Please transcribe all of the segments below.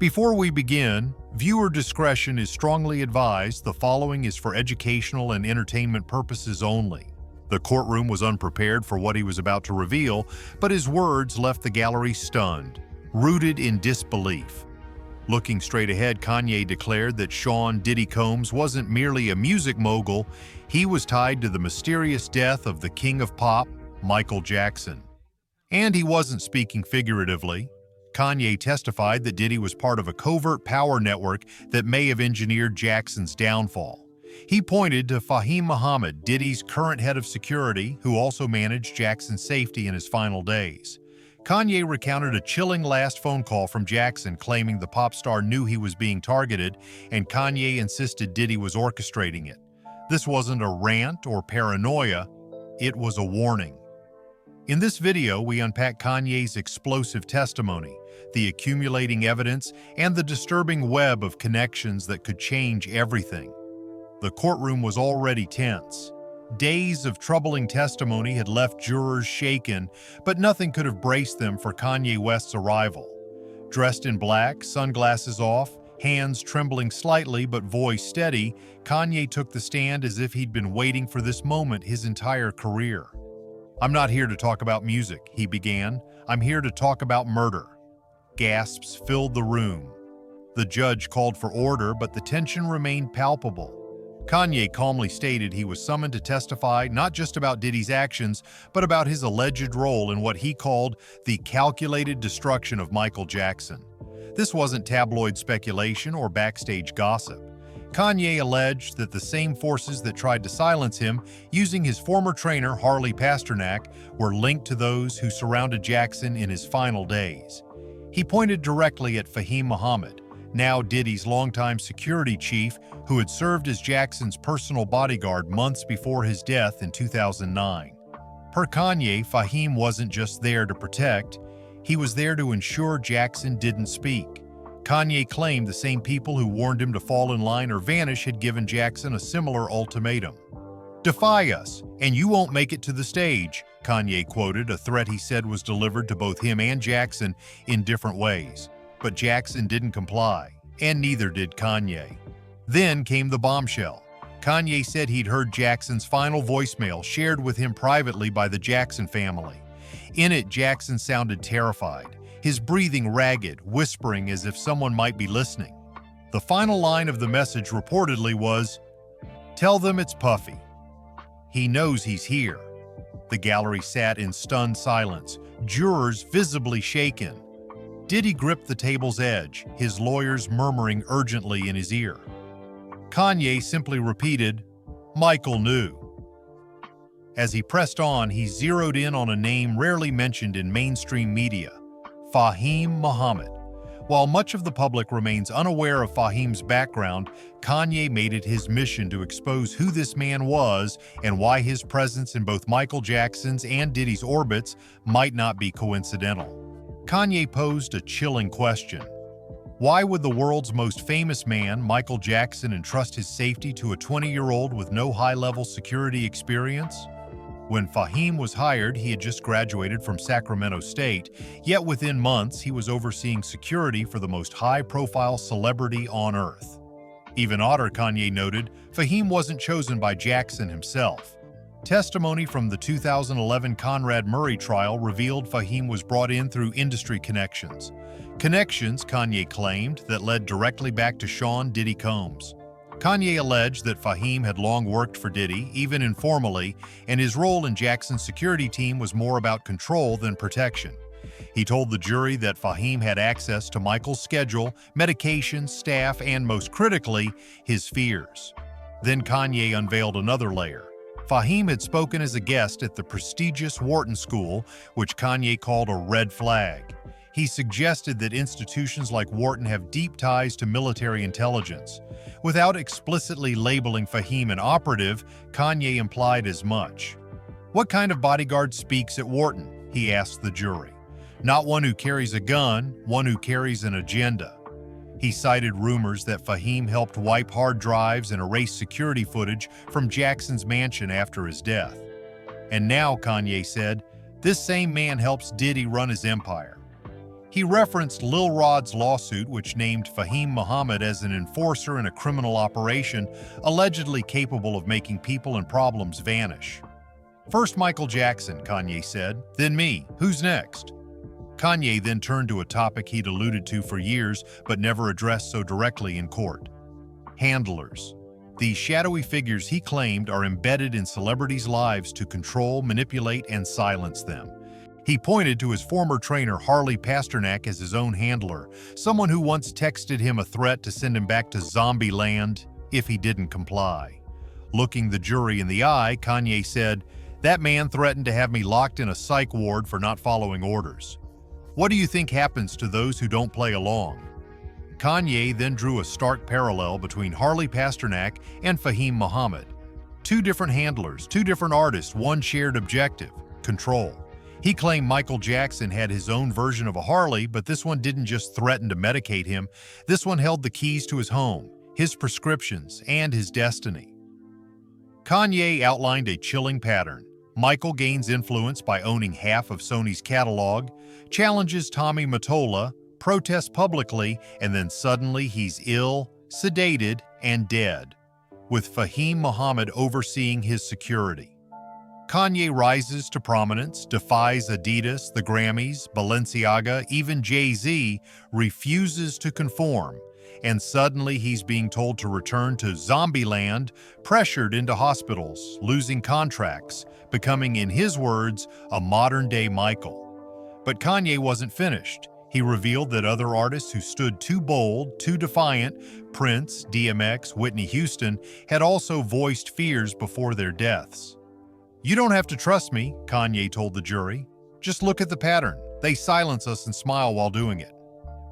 Before we begin, viewer discretion is strongly advised. The following is for educational and entertainment purposes only. The courtroom was unprepared for what he was about to reveal, but his words left the gallery stunned, rooted in disbelief. Looking straight ahead, Kanye declared that Sean "Diddy" Combs wasn't merely a music mogul, he was tied to the mysterious death of the king of pop, Michael Jackson. And he wasn't speaking figuratively. Kanye testified that Diddy was part of a covert power network that may have engineered Jackson's downfall. He pointed to Fahim Muhammad, Diddy's current head of security, who also managed Jackson's safety in his final days. Kanye recounted a chilling last phone call from Jackson claiming the pop star knew he was being targeted, and Kanye insisted Diddy was orchestrating it. This wasn't a rant or paranoia, it was a warning. In this video, we unpack Kanye's explosive testimony, the accumulating evidence, and the disturbing web of connections that could change everything. The courtroom was already tense. Days of troubling testimony had left jurors shaken, but nothing could have braced them for Kanye West's arrival. Dressed in black, sunglasses off, hands trembling slightly but voice steady, Kanye took the stand as if he'd been waiting for this moment his entire career. "I'm not here to talk about music," he began. "I'm here to talk about murder." Gasps filled the room. The judge called for order, but the tension remained palpable. Kanye calmly stated he was summoned to testify not just about Diddy's actions, but about his alleged role in what he called the calculated destruction of Michael Jackson. This wasn't tabloid speculation or backstage gossip. Kanye alleged that the same forces that tried to silence him, using his former trainer Harley Pasternak, were linked to those who surrounded Jackson in his final days. He pointed directly at Fahim Muhammad, now Diddy's longtime security chief, who had served as Jackson's personal bodyguard months before his death in 2009. Per Kanye, Fahim wasn't just there to protect, he was there to ensure Jackson didn't speak. Kanye claimed the same people who warned him to fall in line or vanish had given Jackson a similar ultimatum. "Defy us, and you won't make it to the stage," Kanye quoted, a threat he said was delivered to both him and Jackson in different ways. But Jackson didn't comply, and neither did Kanye. Then came the bombshell. Kanye said he'd heard Jackson's final voicemail shared with him privately by the Jackson family. In it, Jackson sounded terrified, his breathing ragged, whispering as if someone might be listening. The final line of the message reportedly was, "Tell them it's Puffy. He knows he's here." The gallery sat in stunned silence, jurors visibly shaken. Diddy gripped the table's edge, his lawyers murmuring urgently in his ear. Kanye simply repeated, "Michael knew." As he pressed on, he zeroed in on a name rarely mentioned in mainstream media, Fahim Muhammad. While much of the public remains unaware of Fahim's background, Kanye made it his mission to expose who this man was and why his presence in both Michael Jackson's and Diddy's orbits might not be coincidental. Kanye posed a chilling question. Why would the world's most famous man, Michael Jackson, entrust his safety to a 20-year-old with no high-level security experience? When Fahim was hired, he had just graduated from Sacramento State, yet within months he was overseeing security for the most high-profile celebrity on Earth. Even odder, Kanye noted, Fahim wasn't chosen by Jackson himself. Testimony from the 2011 Conrad Murray trial revealed Fahim was brought in through industry connections. Connections, Kanye claimed, that led directly back to Sean "Diddy" Combs. Kanye alleged that Fahim had long worked for Diddy, even informally, and his role in Jackson's security team was more about control than protection. He told the jury that Fahim had access to Michael's schedule, medications, staff, and most critically, his fears. Then Kanye unveiled another layer. Fahim had spoken as a guest at the prestigious Wharton School, which Kanye called a red flag. He suggested that institutions like Wharton have deep ties to military intelligence. Without explicitly labeling Fahim an operative, Kanye implied as much. "What kind of bodyguard speaks at Wharton?" he asked the jury. "Not one who carries a gun, one who carries an agenda." He cited rumors that Fahim helped wipe hard drives and erase security footage from Jackson's mansion after his death. And now, Kanye said, this same man helps Diddy run his empire. He referenced Lil Rod's lawsuit, which named Fahim Muhammad as an enforcer in a criminal operation allegedly capable of making people and problems vanish. "First Michael Jackson," Kanye said, "then me. Who's next?" Kanye then turned to a topic he'd alluded to for years but never addressed so directly in court: handlers. These shadowy figures he claimed are embedded in celebrities' lives to control, manipulate, and silence them. He pointed to his former trainer Harley Pasternak as his own handler, someone who once texted him a threat to send him back to zombie land if he didn't comply. Looking the jury in the eye, Kanye said, "That man threatened to have me locked in a psych ward for not following orders. What do you think happens to those who don't play along?" Kanye then drew a stark parallel between Harley Pasternak and Fahim Muhammad. Two different handlers, two different artists, one shared objective: control. He claimed Michael Jackson had his own version of a Harley, but this one didn't just threaten to medicate him. This one held the keys to his home, his prescriptions, and his destiny. Kanye outlined a chilling pattern. Michael gains influence by owning half of Sony's catalog, challenges Tommy Mottola, protests publicly, and then suddenly he's ill, sedated, and dead, with Fahim Muhammad overseeing his security. Kanye rises to prominence, defies Adidas, the Grammys, Balenciaga, even Jay-Z, refuses to conform, and suddenly he's being told to return to Zombieland, pressured into hospitals, losing contracts, becoming, in his words, a modern-day Michael. But Kanye wasn't finished. He revealed that other artists who stood too bold, too defiant, Prince, DMX, Whitney Houston, had also voiced fears before their deaths. "You don't have to trust me," Kanye told the jury. "Just look at the pattern. They silence us and smile while doing it."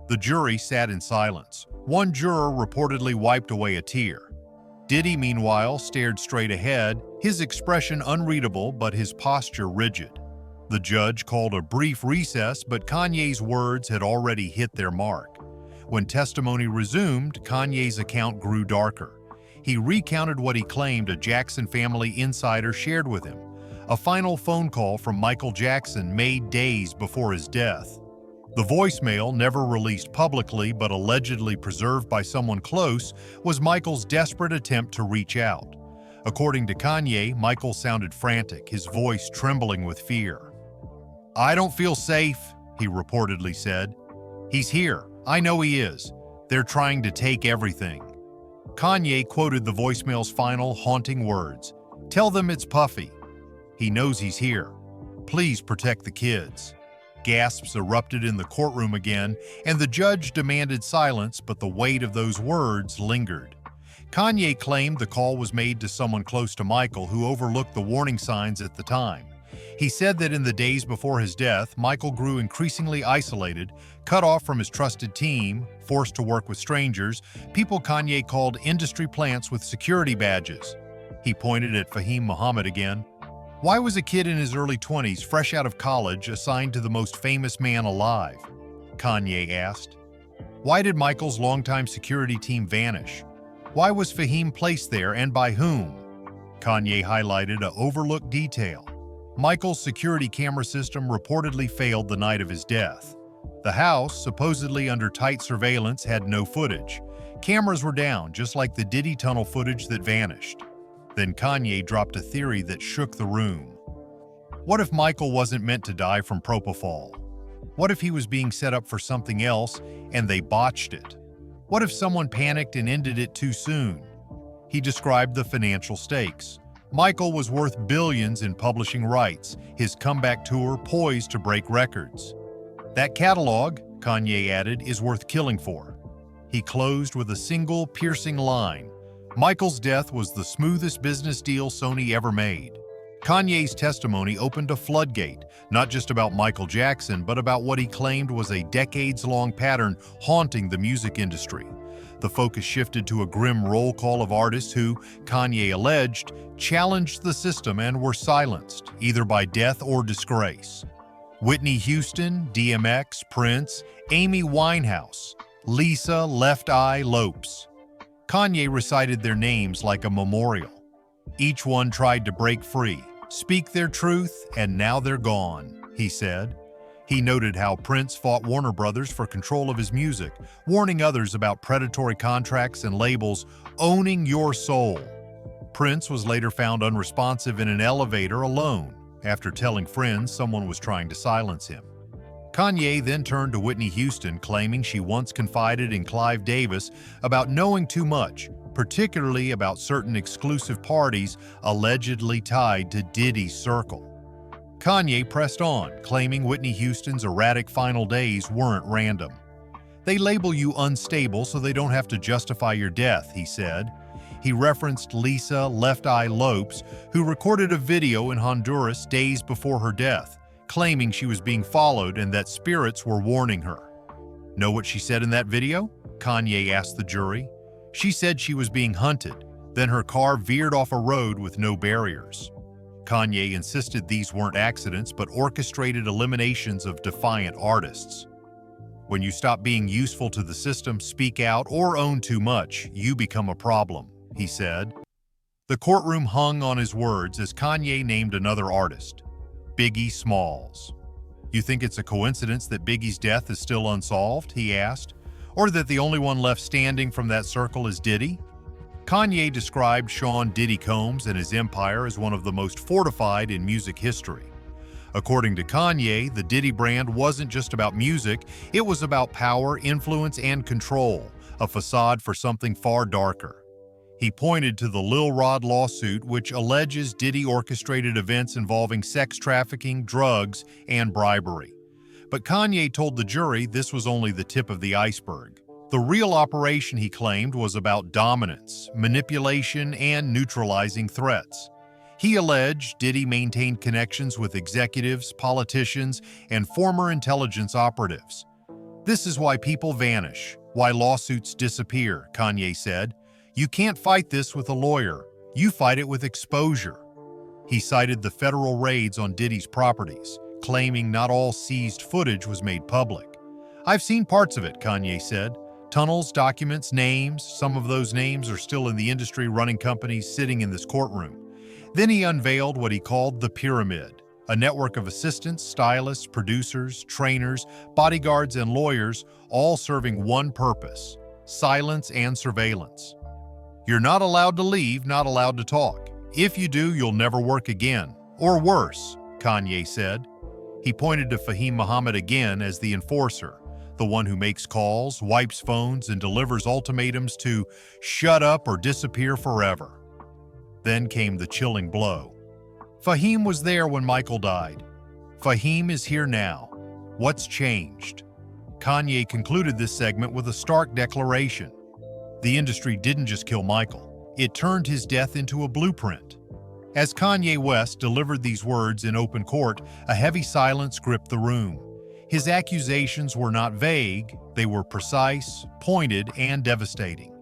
The jury sat in silence. One juror reportedly wiped away a tear. Diddy, meanwhile, stared straight ahead, his expression unreadable but his posture rigid. The judge called a brief recess, but Kanye's words had already hit their mark. When testimony resumed, Kanye's account grew darker. He recounted what he claimed a Jackson family insider shared with him, a final phone call from Michael Jackson made days before his death. The voicemail, never released publicly but allegedly preserved by someone close, was Michael's desperate attempt to reach out. According to Kanye, Michael sounded frantic, his voice trembling with fear. "I don't feel safe," he reportedly said. "He's here. I know he is. They're trying to take everything." Kanye quoted the voicemail's final, haunting words. "Tell them it's Puffy. He knows he's here. Please protect the kids." Gasps erupted in the courtroom again, and the judge demanded silence, but the weight of those words lingered. Kanye claimed the call was made to someone close to Michael who overlooked the warning signs at the time. He said that in the days before his death, Michael grew increasingly isolated, cut off from his trusted team, forced to work with strangers, people Kanye called industry plants with security badges. He pointed at Fahim Muhammad again. Why was a kid in his early 20s, fresh out of college, assigned to the most famous man alive? Kanye asked. Why did Michael's longtime security team vanish? Why was Fahim placed there and by whom? Kanye highlighted an overlooked detail. Michael's security camera system reportedly failed the night of his death. The house, supposedly under tight surveillance, had no footage. Cameras were down, just like the Diddy tunnel footage that vanished. Then Kanye dropped a theory that shook the room. What if Michael wasn't meant to die from propofol? What if he was being set up for something else and they botched it? What if someone panicked and ended it too soon? He described the financial stakes. Michael was worth billions in publishing rights, his comeback tour poised to break records. That catalog, Kanye added, is worth killing for. He closed with a single, piercing line. Michael's death was the smoothest business deal Sony ever made. Kanye's testimony opened a floodgate, not just about Michael Jackson, but about what he claimed was a decades-long pattern haunting the music industry. The focus shifted to a grim roll call of artists who, Kanye alleged, challenged the system and were silenced, either by death or disgrace. Whitney Houston, DMX, Prince, Amy Winehouse, Lisa Left Eye Lopes. Kanye recited their names like a memorial. Each one tried to break free, speak their truth, and now they're gone, he said. He noted how Prince fought Warner Brothers for control of his music, warning others about predatory contracts and labels owning your soul. Prince was later found unresponsive in an elevator alone after telling friends someone was trying to silence him. Kanye then turned to Whitney Houston, claiming she once confided in Clive Davis about knowing too much, particularly about certain exclusive parties allegedly tied to Diddy's circle. Kanye pressed on, claiming Whitney Houston's erratic final days weren't random. "They label you unstable so they don't have to justify your death," he said. He referenced Lisa Left Eye Lopes, who recorded a video in Honduras days before her death, claiming she was being followed and that spirits were warning her. "Know what she said in that video?" Kanye asked the jury. "She said she was being hunted, then her car veered off a road with no barriers." Kanye insisted these weren't accidents but orchestrated eliminations of defiant artists. "When you stop being useful to the system, speak out, or own too much, you become a problem," he said. The courtroom hung on his words as Kanye named another artist, Biggie Smalls. "You think it's a coincidence that Biggie's death is still unsolved?" he asked. "Or that the only one left standing from that circle is Diddy?" Kanye described Sean Diddy Combs and his empire as one of the most fortified in music history. According to Kanye, the Diddy brand wasn't just about music, it was about power, influence, and control, a facade for something far darker. He pointed to the Lil Rod lawsuit, which alleges Diddy orchestrated events involving sex trafficking, drugs, and bribery. But Kanye told the jury this was only the tip of the iceberg. The real operation, he claimed, was about dominance, manipulation, and neutralizing threats. He alleged Diddy maintained connections with executives, politicians, and former intelligence operatives. "This is why people vanish, why lawsuits disappear," Kanye said. "You can't fight this with a lawyer. You fight it with exposure." He cited the federal raids on Diddy's properties, claiming not all seized footage was made public. "I've seen parts of it," Kanye said. "Tunnels, documents, names. Some of those names are still in the industry running companies sitting in this courtroom." Then he unveiled what he called the pyramid, a network of assistants, stylists, producers, trainers, bodyguards, and lawyers, all serving one purpose: silence and surveillance. "You're not allowed to leave, not allowed to talk. If you do, you'll never work again. Or worse," Kanye said. He pointed to Fahim Muhammad again as the enforcer, the one who makes calls, wipes phones, and delivers ultimatums to shut up or disappear forever. Then came the chilling blow. Fahim was there when Michael died. Fahim is here now. What's changed? Kanye concluded this segment with a stark declaration. The industry didn't just kill Michael, it turned his death into a blueprint. As Kanye West delivered these words in open court, a heavy silence gripped the room. His accusations were not vague, they were precise, pointed, and devastating.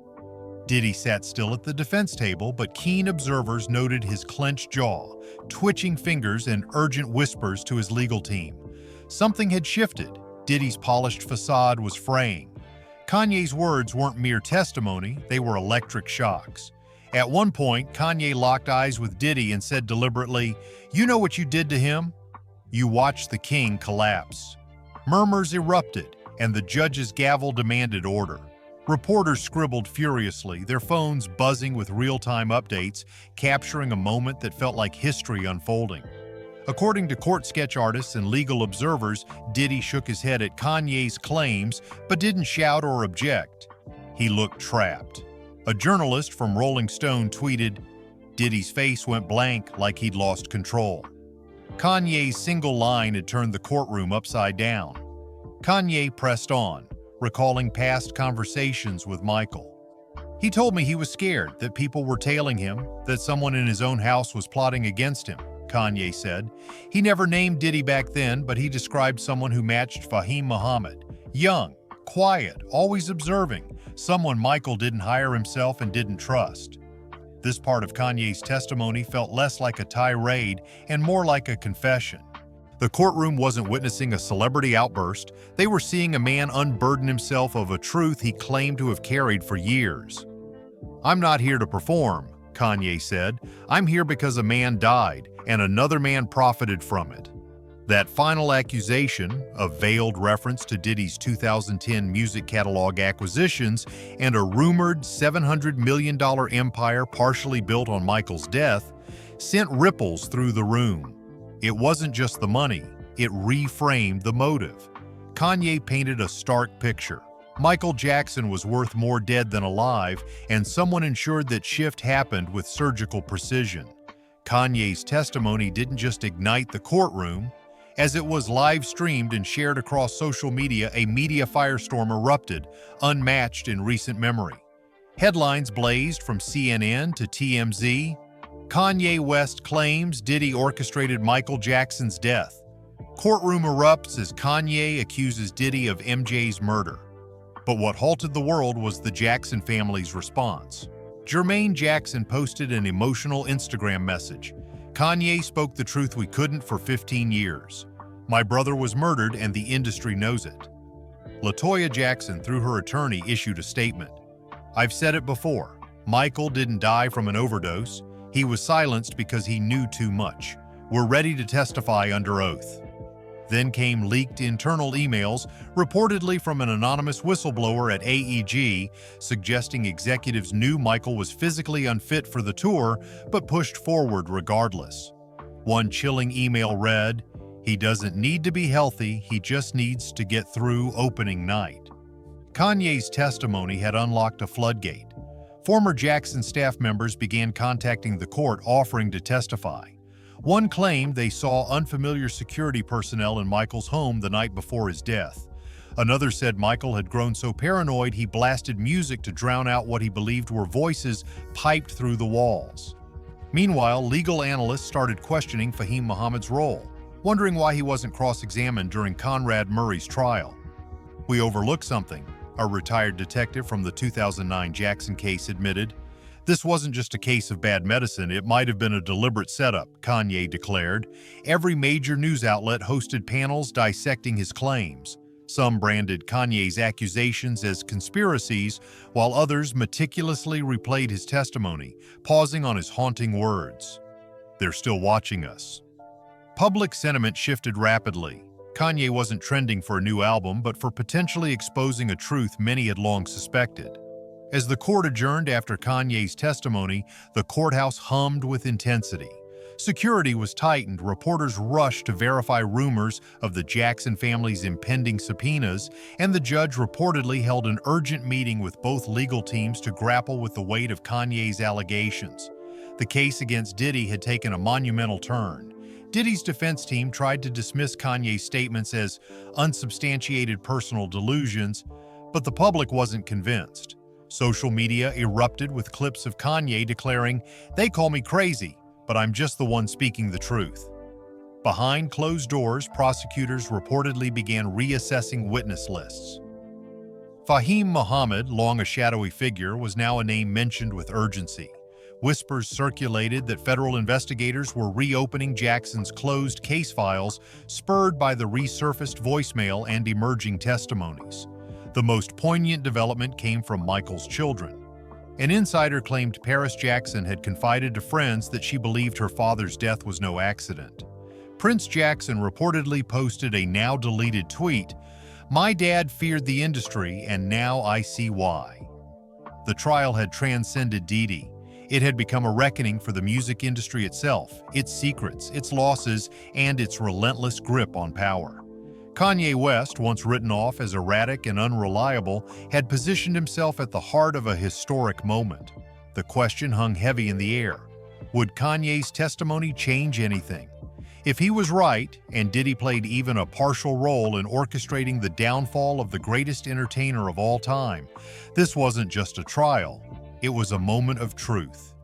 Diddy sat still at the defense table, but keen observers noted his clenched jaw, twitching fingers, and urgent whispers to his legal team. Something had shifted. Diddy's polished facade was fraying. Kanye's words weren't mere testimony, they were electric shocks. At one point, Kanye locked eyes with Diddy and said deliberately, "You know what you did to him? You watched the king collapse." Murmurs erupted, and the judge's gavel demanded order. Reporters scribbled furiously, their phones buzzing with real-time updates, capturing a moment that felt like history unfolding. According to court sketch artists and legal observers, Diddy shook his head at Kanye's claims, but didn't shout or object. He looked trapped. A journalist from Rolling Stone tweeted, "Diddy's face went blank like he'd lost control." Kanye's single line had turned the courtroom upside down. Kanye pressed on, recalling past conversations with Michael. "He told me he was scared, that people were tailing him, that someone in his own house was plotting against him," Kanye said. He never named Diddy back then, but he described someone who matched Fahim Muhammad. Young, quiet, always observing, someone Michael didn't hire himself and didn't trust. This part of Kanye's testimony felt less like a tirade and more like a confession. The courtroom wasn't witnessing a celebrity outburst, they were seeing a man unburden himself of a truth he claimed to have carried for years. "I'm not here to perform," Kanye said. "I'm here because a man died, and another man profited from it." That final accusation, a veiled reference to Diddy's 2010 music catalog acquisitions and a rumored $700 million empire partially built on Michael's death, sent ripples through the room. It wasn't just the money, it reframed the motive. Kanye painted a stark picture. Michael Jackson was worth more dead than alive, and someone ensured that shift happened with surgical precision. Kanye's testimony didn't just ignite the courtroom. As it was live-streamed and shared across social media, a media firestorm erupted, unmatched in recent memory. Headlines blazed from CNN to TMZ. Kanye West claims Diddy orchestrated Michael Jackson's death. Courtroom erupts as Kanye accuses Diddy of MJ's murder. But what halted the world was the Jackson family's response. Jermaine Jackson posted an emotional Instagram message. Kanye spoke the truth we couldn't for 15 years. My brother was murdered and the industry knows it. LaToya Jackson, through her attorney, issued a statement. I've said it before. Michael didn't die from an overdose. He was silenced because he knew too much. We're ready to testify under oath. Then came leaked internal emails, reportedly from an anonymous whistleblower at AEG, suggesting executives knew Michael was physically unfit for the tour, but pushed forward regardless. One chilling email read, "He doesn't need to be healthy, he just needs to get through opening night." Kanye's testimony had unlocked a floodgate. Former Jackson staff members began contacting the court offering to testify. One claimed they saw unfamiliar security personnel in Michael's home the night before his death. Another said Michael had grown so paranoid he blasted music to drown out what he believed were voices piped through the walls. Meanwhile, legal analysts started questioning Fahim Muhammad's role, wondering why he wasn't cross-examined during Conrad Murray's trial. "We overlooked something," a retired detective from the 2009 Jackson case admitted. "This wasn't just a case of bad medicine, it might have been a deliberate setup," Kanye declared. Every major news outlet hosted panels dissecting his claims. Some branded Kanye's accusations as conspiracies, while others meticulously replayed his testimony, pausing on his haunting words. "They're still watching us." Public sentiment shifted rapidly. Kanye wasn't trending for a new album, but for potentially exposing a truth many had long suspected. As the court adjourned after Kanye's testimony, the courthouse hummed with intensity. Security was tightened, reporters rushed to verify rumors of the Jackson family's impending subpoenas, and the judge reportedly held an urgent meeting with both legal teams to grapple with the weight of Kanye's allegations. The case against Diddy had taken a monumental turn. Diddy's defense team tried to dismiss Kanye's statements as unsubstantiated personal delusions, but the public wasn't convinced. Social media erupted with clips of Kanye declaring, "They call me crazy, but I'm just the one speaking the truth." Behind closed doors, prosecutors reportedly began reassessing witness lists. Fahim Muhammad, long a shadowy figure, was now a name mentioned with urgency. Whispers circulated that federal investigators were reopening Jackson's closed case files, spurred by the resurfaced voicemail and emerging testimonies. The most poignant development came from Michael's children. An insider claimed Paris Jackson had confided to friends that she believed her father's death was no accident. Prince Jackson reportedly posted a now-deleted tweet, "My dad feared the industry, and now I see why." The trial had transcended Diddy. It had become a reckoning for the music industry itself, its secrets, its losses, and its relentless grip on power. Kanye West, once written off as erratic and unreliable, had positioned himself at the heart of a historic moment. The question hung heavy in the air. Would Kanye's testimony change anything? If he was right, and Diddy played even a partial role in orchestrating the downfall of the greatest entertainer of all time, this wasn't just a trial, it was a moment of truth.